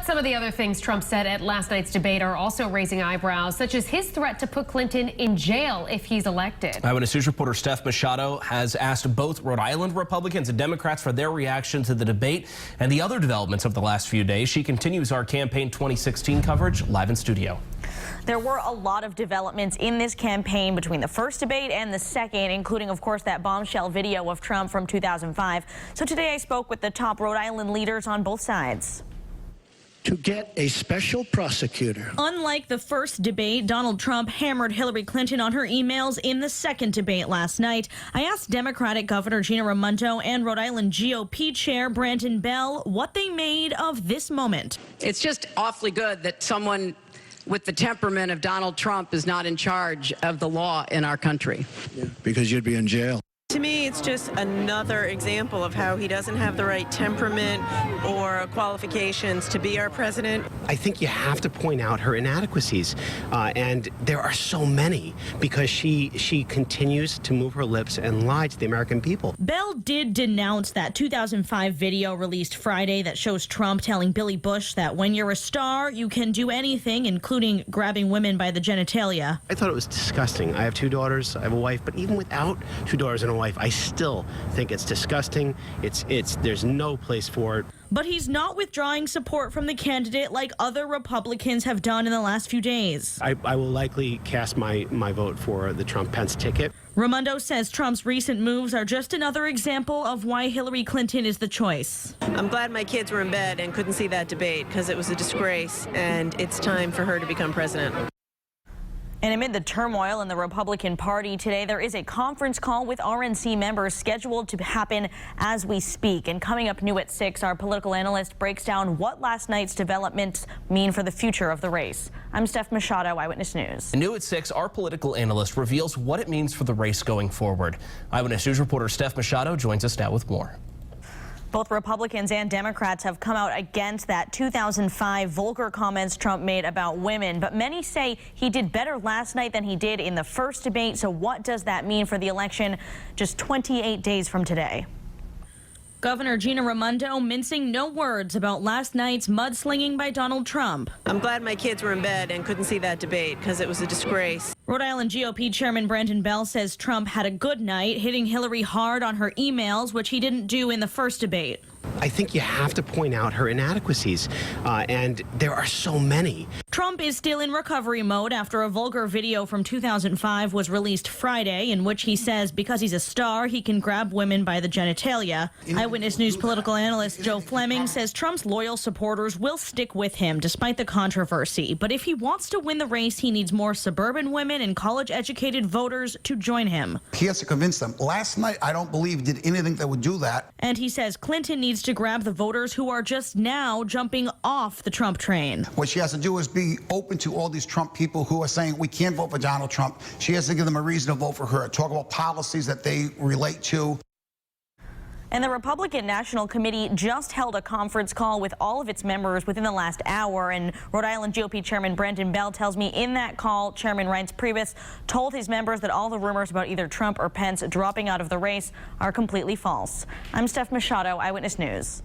Some of the other things Trump said at last night's debate are also raising eyebrows, such as his threat to put Clinton in jail if he's elected. Eyewitness News reporter Steph Machado has asked both Rhode Island Republicans and Democrats for their reaction to the debate and the other developments of the last few days. She continues our campaign 2016 coverage live in studio. There were a lot of developments in this campaign between the first debate and the second, including, of course, that bombshell video of Trump from 2005. So today I spoke with the top Rhode Island leaders on both sides. To get a special prosecutor. Unlike the first debate, Donald Trump hammered Hillary Clinton on her emails in the second debate last night. I asked Democratic Governor Gina Raimondo and Rhode Island GOP Chair Brandon Bell what they made of this moment. It's just awfully good that someone with the temperament of Donald Trump is not in charge of the law in our country. Yeah, because you'd be in jail. To me, it's just another example of how he doesn't have the right temperament or qualifications to be our president. I think you have to point out her inadequacies, and there are so many, because she continues to move her lips and lie to the American people. Bell did denounce that 2005 video released Friday that shows Trump telling Billy Bush that when you're a star, you can do anything, including grabbing women by the genitalia. I thought it was disgusting. I have 2 daughters, I have a wife, but even without 2 daughters and a wife, I still think it's disgusting. There's no place for it. But he's not withdrawing support from the candidate like other Republicans have done in the last few days. I will likely cast my vote for the Trump-Pence ticket. Raimondo says Trump's recent moves are just another example of why Hillary Clinton is the choice. I'm glad my kids were in bed and couldn't see that debate because it was a disgrace, and it's time for her to become president. And amid the turmoil in the Republican Party today, there is a conference call with RNC members scheduled to happen as we speak. And coming up new at 6, our political analyst breaks down what last night's developments mean for the future of the race. I'm Steph Machado, Eyewitness News. New at 6, our political analyst reveals what it means for the race going forward. Eyewitness News reporter Steph Machado joins us now with more. Both Republicans and Democrats have come out against that 2005 vulgar comments Trump made about women, but many say he did better last night than he did in the first debate. So what does that mean for the election just 28 days from today? Governor Gina Raimondo mincing no words about last night's mudslinging by Donald Trump. I'm glad my kids were in bed and couldn't see that debate because it was a disgrace. Rhode Island GOP Chairman Brandon Bell says Trump had a good night, hitting Hillary hard on her emails, which he didn't do in the first debate. I think you have to point out her inadequacies, and there are so many. Trump is still in recovery mode after a vulgar video from 2005 was released Friday, in which he says because he's a star, he can grab women by the genitalia. Eyewitness News political analyst Joe Fleming says Trump's loyal supporters will stick with him despite the controversy. But if he wants to win the race, he needs more suburban women and college-educated voters to join him. He has to convince them. Last night, I don't believe he did anything that would do that. And he says Clinton needs to grab the voters who are just now jumping off the Trump train. What she has to do is be open to all these Trump people who are saying we can't vote for Donald Trump. She has to give them a reason to vote for her, talk about policies that they relate to. And the Republican National Committee just held a conference call with all of its members within the last hour. And Rhode Island GOP Chairman Brandon Bell tells me in that call, Chairman Reince Priebus told his members that all the rumors about either Trump or Pence dropping out of the race are completely false. I'm Steph Machado, Eyewitness News.